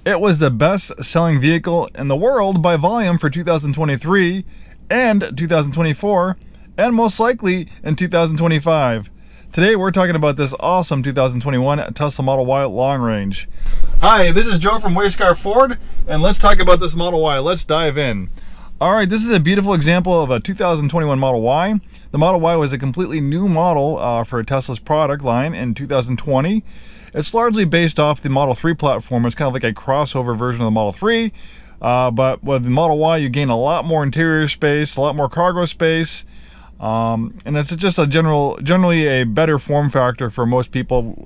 It was the best-selling vehicle in the world by volume for 2023 and 2024, and most likely in 2025. Today we're talking about this awesome 2021 Tesla Model Y long range. Hi, this is Joe from Scarff Ford, and let's talk about this Model Y. Let's dive in. Alright, this is a beautiful example of a 2021 Model Y. The Model Y was a completely new model for Tesla's product line in 2020. It's largely based off the Model 3 platform. It's kind of like a crossover version of the Model 3. But with the Model Y, you gain a lot more interior space, a lot more cargo space. And it's just generally a better form factor for most people,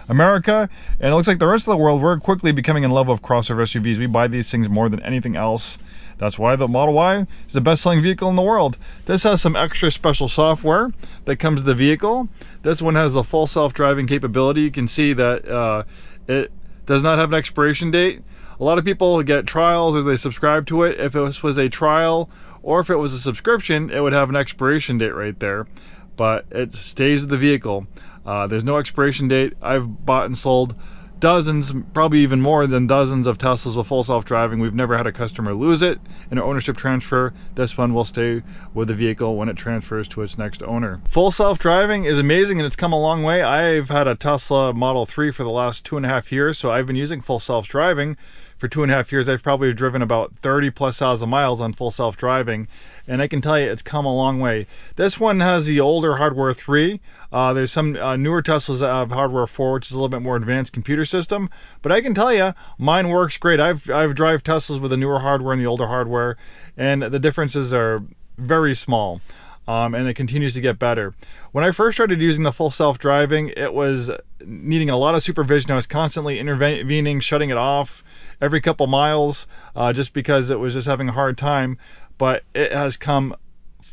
America. And it looks like the rest of the world, we're quickly becoming in love with crossover SUVs. We buy these things more than anything else. That's why the Model Y is the best-selling vehicle in the world. This has some extra special software that comes with the vehicle. This one has the full self-driving capability. You can see that it does not have an expiration date. A lot of people get trials or they subscribe to it. If it was a trial or if it was a subscription, it would have an expiration date right there. But it stays with the vehicle. There's no expiration date. I've bought and sold dozens, probably even more than dozens of Teslas with full self-driving. We've never had a customer lose it in an ownership transfer. This one will stay with the vehicle when it transfers to its next owner. Full self-driving is amazing and it's come a long way. I've had a Tesla Model 3 for the last 2.5 years, so I've been using full self-driving for 2.5 years. I've probably driven about 30,000+ miles on full self-driving, and I can tell you it's come a long way. This one has the older hardware 3. There's some newer Teslas that have hardware 4, which is a little bit more advanced computer system, but I can tell you mine works great. I've drive Teslas with the newer hardware and the older hardware, and the differences are very small. And it continues to get better. When I first started using the full self-driving, it was needing a lot of supervision. I was constantly intervening, shutting it off every couple miles, just because it was just having a hard time, but it has come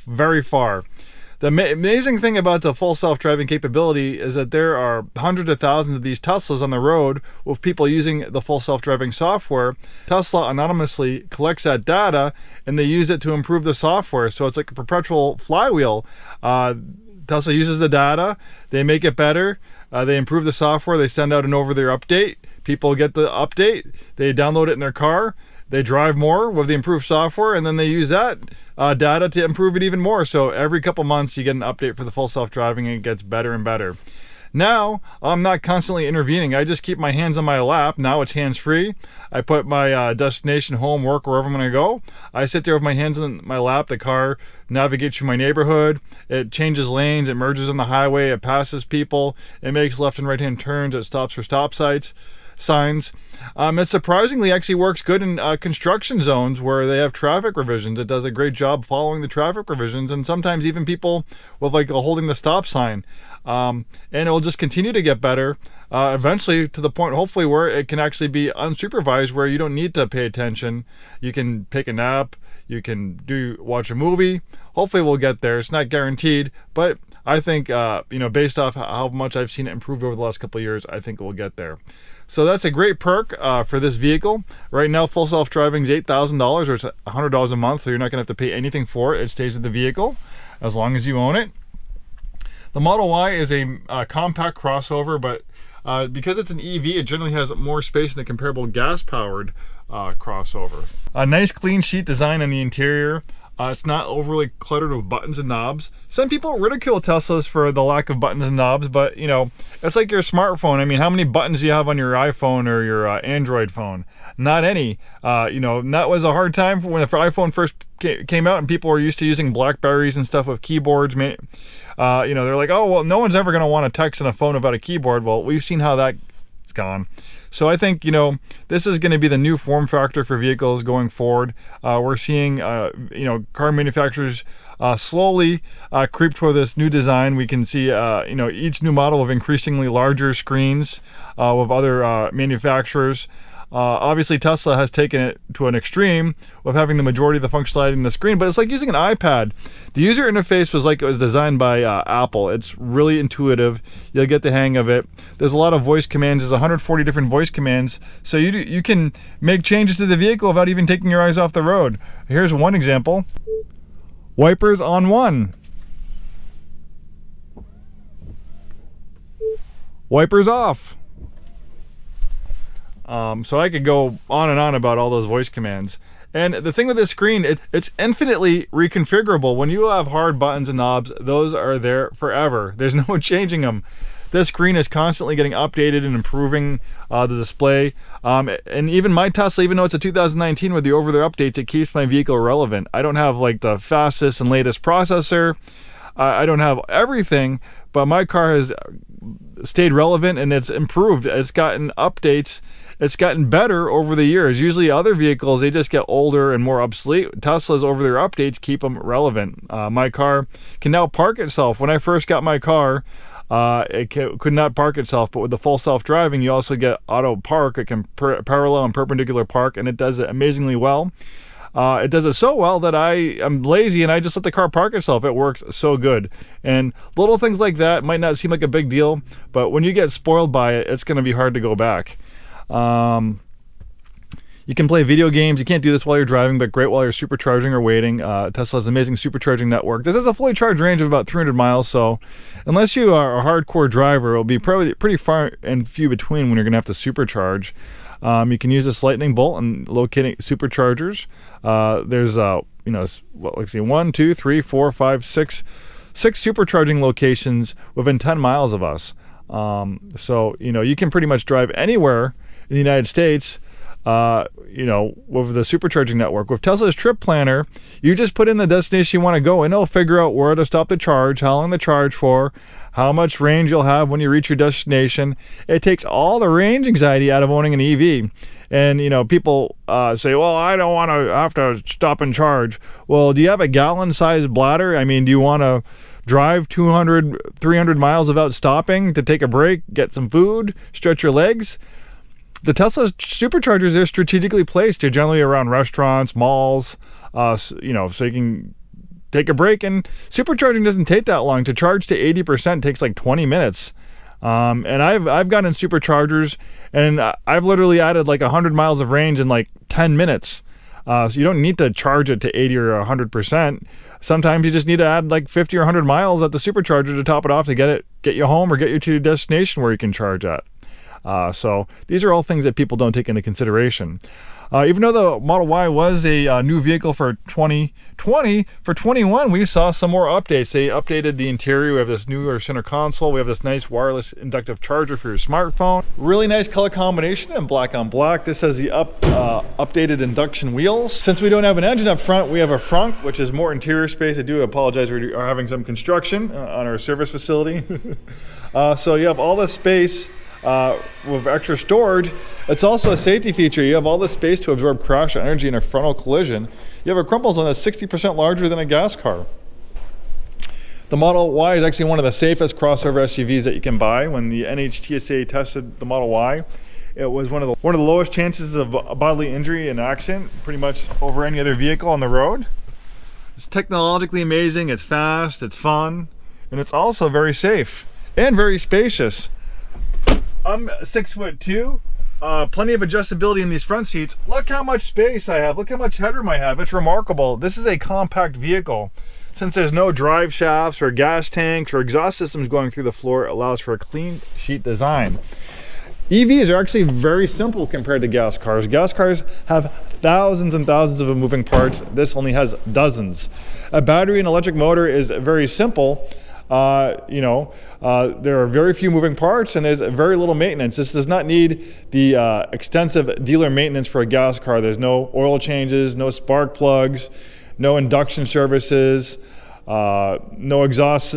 very far. The amazing thing about the full self-driving capability is that there are hundreds of thousands of these Teslas on the road with people using the full self-driving software. Tesla anonymously collects that data and they use it to improve the software. So it's like a perpetual flywheel. Tesla uses the data, they make it better, they improve the software, they send out an over-the-air update. People get the update, they download it in their car, they drive more with the improved software, and then they use that data to improve it even more. So every couple months you get an update for the full self-driving and it gets better and better. Now, I'm not constantly intervening. I just keep my hands on my lap. Now it's hands-free. I put my destination, home, work, wherever I'm going to go. I sit there with my hands on my lap. The car navigates through my neighborhood. It changes lanes. It merges on the highway. It passes people. It makes left and right-hand turns. It stops for stop signs. It surprisingly actually works good in construction zones where they have traffic revisions. It does a great job following the traffic revisions, and sometimes even people with like holding the stop sign. And it will just continue to get better, eventually to the point hopefully where it can actually be unsupervised, where you don't need to pay attention. You can take a nap, you can watch a movie. Hopefully we'll get there. It's not guaranteed, but I think based off how much I've seen it improve over the last couple of years, I think it will get there. So that's a great perk for this vehicle. Right now, full self-driving is $8,000, or it's $100 a month, so you're not going to have to pay anything for it. It stays with the vehicle as long as you own it. The Model Y is a compact crossover, but because it's an EV, it generally has more space than a comparable gas-powered crossover. A nice clean sheet design on the interior. It's not overly cluttered with buttons and knobs. Some people ridicule Teslas for the lack of buttons and knobs, but it's like your smartphone. I mean, how many buttons do you have on your iPhone or your Android phone? Not any. That was a hard time when the iPhone first came out and people were used to using Blackberries and stuff with keyboards. They're like, oh, well, no one's ever going to want to text on a phone about a keyboard. Well, we've seen how that's gone. So I think, this is going to be the new form factor for vehicles going forward. We're seeing, car manufacturers slowly creep toward this new design. We can see, each new model with increasingly larger screens with other manufacturers. Obviously, Tesla has taken it to an extreme with having the majority of the functionality in the screen, but it's like using an iPad. The user interface was like it was designed by Apple. It's really intuitive. You'll get the hang of it. There's a lot of voice commands. There's 140 different voice commands, so you can make changes to the vehicle without even taking your eyes off the road. Here's one example. Wipers on 1. Wipers off. So I could go on and on about all those voice commands. And the thing with this screen, it's infinitely reconfigurable. When you have hard buttons and knobs, those are there forever. There's no changing them. This screen is constantly getting updated and improving the display. And even my Tesla, even though it's a 2019 with the over-the-air updates, it keeps my vehicle relevant. I don't have like the fastest and latest processor. I don't have everything, but my car has stayed relevant and it's improved. It's gotten updates. It's gotten better over the years. Usually other vehicles, they just get older and more obsolete. Tesla's over-the-air updates keep them relevant. My car can now park itself. When I first got my car, it could not park itself, but with the full self-driving, you also get Autopark. It can parallel and perpendicular park, and it does it amazingly well. It does it so well that I am lazy and I just let the car park itself. It works so good. And little things like that might not seem like a big deal, but when you get spoiled by it, it's going to be hard to go back. You can play video games. You can't do this while you're driving, but great while you're supercharging or waiting. Tesla has an amazing supercharging network. This has a fully charged range of about 300 miles, so unless you are a hardcore driver, it'll be probably pretty far and few between when you're going to have to supercharge. You can use this lightning bolt and locating superchargers. There's let's see, 1, 2, 3, 4, 5, 6 supercharging locations within 10 miles of us. So you can pretty much drive anywhere in the United States, with the supercharging network. With Tesla's trip planner, you just put in the destination you want to go and it'll figure out where to stop the charge, how long to charge for, how much range you'll have when you reach your destination. It takes all the range anxiety out of owning an EV. And, people say, well, I don't want to have to stop and charge. Well, do you have a gallon-sized bladder? I mean, do you want to drive 200, 300 miles without stopping to take a break, get some food, stretch your legs? The Tesla superchargers are strategically placed. They're generally around restaurants, malls, so you can take a break. And supercharging doesn't take that long. To charge to 80% takes like 20 minutes. And I've gotten superchargers, and I've literally added like 100 miles of range in like 10 minutes. So you don't need to charge it to 80 or 100%. Sometimes you just need to add like 50 or 100 miles at the supercharger to top it off to get you home or get you to your destination where you can charge at. So these are all things that people don't take into consideration. Even though the Model Y was a new vehicle for 2020, for 21 we saw some more updates. They updated the interior. We have this newer center console. We have this nice wireless inductive charger for your smartphone. Really nice color combination in black on black. This has the updated induction wheels. Since we don't have an engine up front, we have a front, which is more interior space. I do apologize, we are having some construction on our service facility. So you have all this space with extra storage. It's also a safety feature. You have all this space to absorb crash energy in a frontal collision. You have a crumple zone that's 60% larger than a gas car. The Model Y is actually one of the safest crossover SUVs that you can buy. When the NHTSA tested the Model Y, it was one of the lowest chances of bodily injury and accident, pretty much over any other vehicle on the road. It's technologically amazing. It's fast. It's fun, and it's also very safe and very spacious. I'm 6'2", plenty of adjustability in these front seats. Look how much space I have. Look how much headroom I have. It's remarkable. This is a compact vehicle. Since there's no drive shafts or gas tanks or exhaust systems going through the floor, it allows for a clean sheet design. EVs are actually very simple compared to gas cars. Gas cars have thousands and thousands of moving parts. This only has dozens. A battery and electric motor is very simple. There are very few moving parts and there's very little maintenance. This does not need the extensive dealer maintenance for a gas car. There's no oil changes, no spark plugs, no induction services, no exhaust,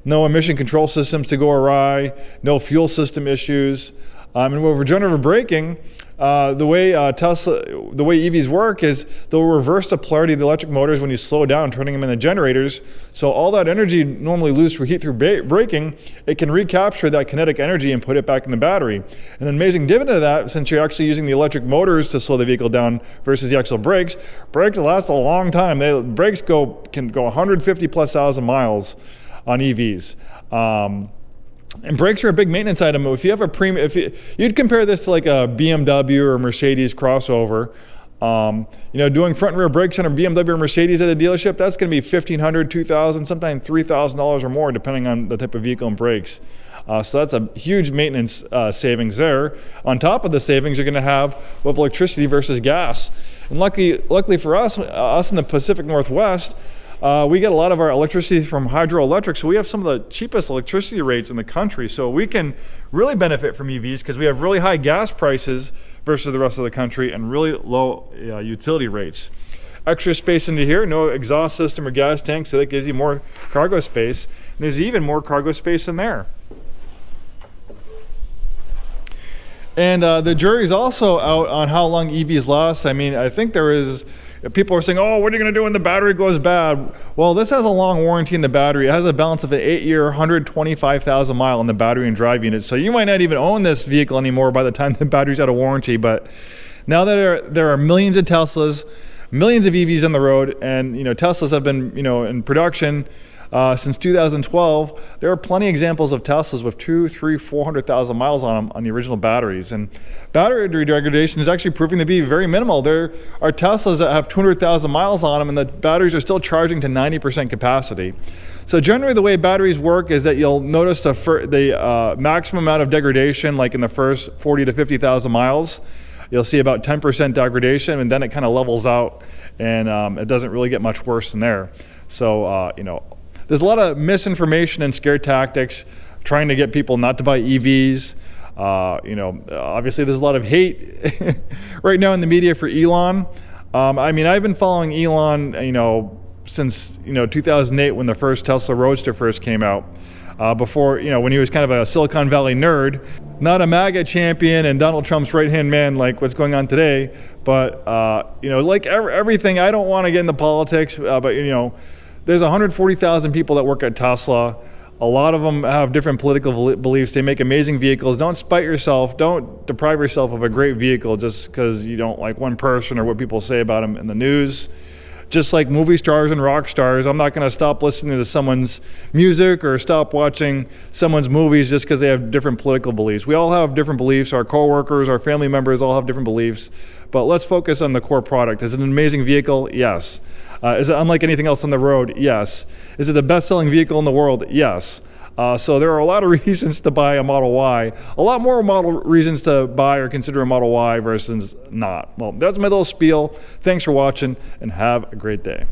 no emission control systems to go awry, no fuel system issues. And with regenerative braking, the way EVs work is they'll reverse the polarity of the electric motors when you slow down, turning them into generators. So all that energy normally loose for heat through braking, it can recapture that kinetic energy and put it back in the battery. And an amazing dividend of that, since you're actually using the electric motors to slow the vehicle down versus the actual brakes last a long time. Brakes can go 150 plus thousand miles on EVs. And brakes are a big maintenance item. If you have a you'd compare this to like a BMW or Mercedes crossover. Doing front and rear brakes on a BMW or Mercedes at a dealership, that's going to be $1,500, $2,000, sometimes $3,000 or more, depending on the type of vehicle and brakes. So that's a huge maintenance savings there. On top of the savings you're going to have with electricity versus gas. And luckily for us in the Pacific Northwest, we get a lot of our electricity from hydroelectric, so we have some of the cheapest electricity rates in the country. So we can really benefit from EVs because we have really high gas prices versus the rest of the country and really low utility rates. Extra space into here, no exhaust system or gas tank, so that gives you more cargo space. And there's even more cargo space in there. And the jury's also out on how long EVs last. I mean, I think people are saying, oh, what are you going to do when the battery goes bad? Well, this has a long warranty in the battery. It has a balance of an 8-year, 125,000 mile in the battery and drive unit. So you might not even own this vehicle anymore by the time the battery's out of warranty. But now that there are millions of Teslas, millions of EVs on the road, and Teslas have been in production since 2012. There are plenty of examples of Teslas with 200,000, 300,000, 400,000 miles on them on the original batteries, and battery degradation is actually proving to be very minimal. There are Teslas that have 200,000 miles on them and the batteries are still charging to 90% capacity. So generally the way batteries work is that you'll notice the maximum amount of degradation, like in the first 40 to 50,000 miles. You'll see about 10% degradation, and then it kind of levels out, and it doesn't really get much worse than there. So, there's a lot of misinformation and scare tactics trying to get people not to buy EVs. Obviously there's a lot of hate right now in the media for Elon. I mean, I've been following Elon, since 2008 when the first Tesla Roadster first came out. Before, when he was kind of a Silicon Valley nerd, not a MAGA champion and Donald Trump's right-hand man like what's going on today. But, like everything, I don't want to get into politics, but, there's 140,000 people that work at Tesla. A lot of them have different political beliefs. They make amazing vehicles. Don't spite yourself. Don't deprive yourself of a great vehicle just because you don't like one person or what people say about them in the news. Just like movie stars and rock stars, I'm not going to stop listening to someone's music or stop watching someone's movies just because they have different political beliefs. We all have different beliefs. Our coworkers, our family members all have different beliefs. But let's focus on the core product. Is it an amazing vehicle? Yes. Is it unlike anything else on the road? Yes. Is it the best-selling vehicle in the world? Yes. So there are a lot of reasons to buy a Model Y, a lot more reasons to buy or consider a Model Y versus not. Well, that's my little spiel. Thanks for watching and have a great day.